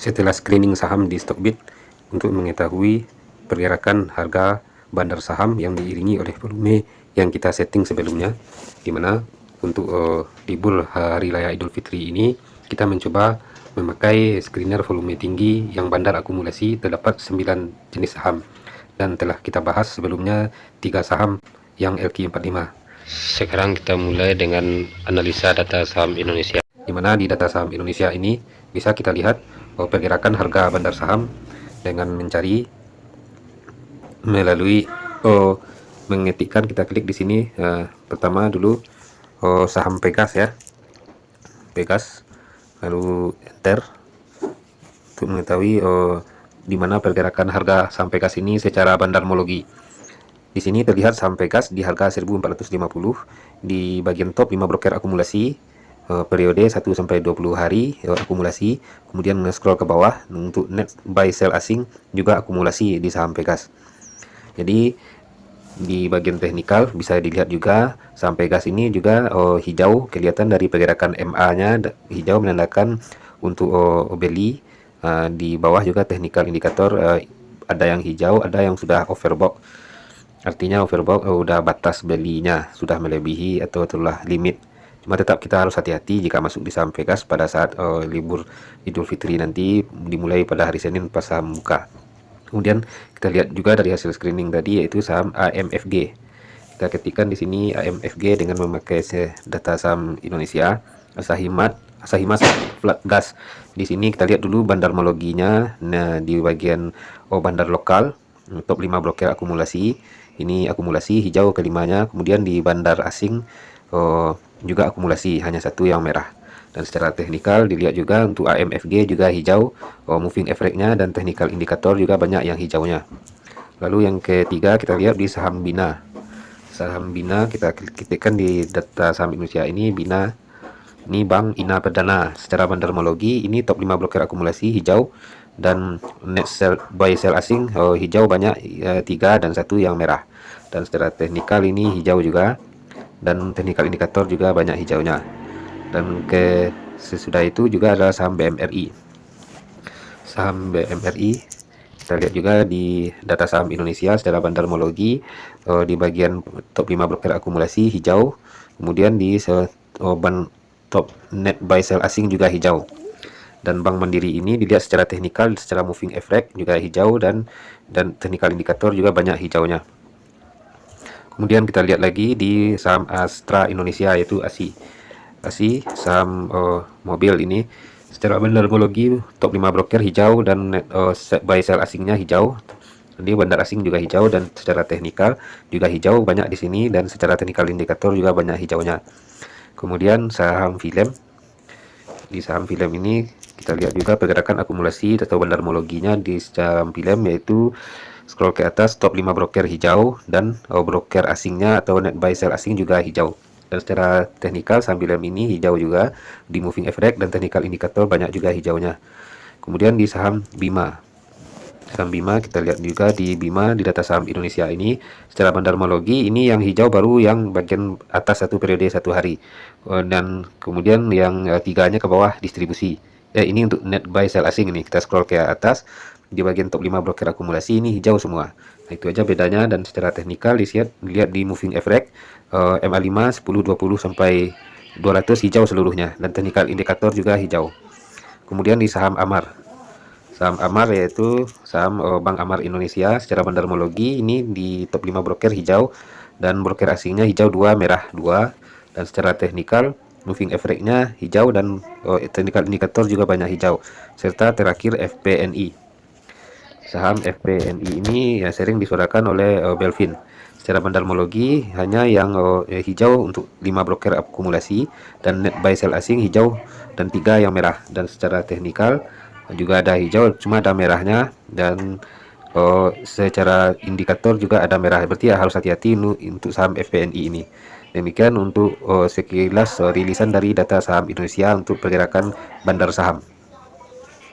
Setelah screening saham di Stockbit untuk mengetahui pergerakan harga bandar saham yang diiringi oleh volume yang kita setting sebelumnya, dimana untuk libur hari raya Idul Fitri ini kita mencoba memakai screener volume tinggi yang bandar akumulasi. Terdapat 9 jenis saham dan telah kita bahas sebelumnya 3 saham yang LQ45. Sekarang kita mulai dengan analisa data saham Indonesia, dimana di data saham Indonesia ini bisa kita lihat pergerakan harga bandar saham dengan mencari melalui mengetikkan. Kita klik di sini pertama dulu saham Pegas ya, Pegas, lalu enter untuk mengetahui di mana pergerakan harga saham Pegas ini secara bandarmologi. Di sini terlihat saham Pegas di harga 1450 di bagian top 5 broker akumulasi periode 1 sampai 20 hari akumulasi. Kemudian scroll ke bawah untuk net buy sell asing juga akumulasi di saham Pegas. Jadi di bagian teknikal bisa dilihat juga saham Pegas ini juga hijau, kelihatan dari pergerakan MA-nya hijau menandakan untuk beli. Di bawah juga teknikal indikator ada yang hijau, ada yang sudah overbought. Artinya overbought udah batas belinya sudah melebihi atau telah limit. Cuma tetap kita harus hati-hati jika masuk di saham Pegas pada saat libur Idul Fitri nanti, dimulai pada hari Senin pas saham buka. Kemudian kita lihat juga dari hasil screening tadi, yaitu saham AMFG. Kita ketikkan di sini AMFG dengan memakai data saham Indonesia. Asahimas Flat Gas. Di sini kita lihat dulu bandarmologinya. Nah, di bagian bandar lokal top 5 broker akumulasi. Ini akumulasi hijau kelimanya. Kemudian di bandar asing juga akumulasi, hanya satu yang merah. Dan secara teknikal dilihat juga untuk AMFG juga hijau, moving average-nya dan technical indikator juga banyak yang hijaunya. Lalu yang ketiga kita lihat di saham Bina. Saham Bina kita ketikkan di data saham Indonesia ini Bina. Ini Bank Ina Perdana. Secara bandarmologi ini top 5 broker akumulasi hijau dan net sell buy sell asing hijau banyak 3 dan 1 yang merah. Dan secara teknikal ini hijau juga dan technical indikator juga banyak hijaunya. Dan sesudah itu juga adalah saham BMRI. Saham BMRI kita lihat juga di data saham Indonesia secara bandarmologi di bagian top 5 broker akumulasi hijau, kemudian di top net buy sell asing juga hijau. Dan Bank Mandiri ini dilihat secara teknikal, secara moving average juga hijau dan technical indikator juga banyak hijaunya. Kemudian kita lihat lagi di saham Astra Indonesia, yaitu ASI, saham mobil ini secara bandarmologi top 5 broker hijau dan net buy sell asingnya hijau. Jadi bandar asing juga hijau dan secara teknikal juga hijau banyak di sini, dan secara technical indikator juga banyak hijaunya. Kemudian saham film. Di saham film ini kita lihat juga pergerakan akumulasi atau bandarmologinya di saham film, yaitu scroll ke atas top 5 broker hijau dan broker asingnya atau net buy sell asing juga hijau. Dan secara teknikal saham film ini hijau juga di moving average dan technical indikator banyak juga hijaunya. Kemudian di saham Bima. Saham Bima kita lihat juga di Bima di data saham Indonesia ini secara bandarmologi ini yang hijau baru yang bagian atas satu periode 1 hari, dan kemudian yang tiganya ke bawah distribusi. Ini untuk net buy sell asing. Ini kita scroll ke atas di bagian top 5 broker akumulasi ini hijau semua. Nah, itu aja bedanya. Dan secara teknikal dilihat di moving average MA5 10 20 sampai 200 hijau seluruhnya, dan technical indikator juga hijau. Kemudian di saham Amar. Saham Amar yaitu saham Bank Amar Indonesia, secara bandarmologi ini di top 5 broker hijau dan broker asingnya hijau 2 merah 2, dan secara teknikal moving average-nya hijau dan technical indikator juga banyak hijau, serta terakhir FPNI. Saham FPNI ini sering disuarakan oleh Belvin. Secara bandarmologi hanya yang hijau untuk 5 broker akumulasi dan net buy sell asing hijau dan 3 yang merah, dan secara teknikal juga ada hijau cuma ada merahnya, dan secara indikator juga ada merah. Berarti harus hati-hati untuk saham FPNI ini. Demikian untuk sekilas rilisan dari data saham Indonesia untuk pergerakan bandar saham.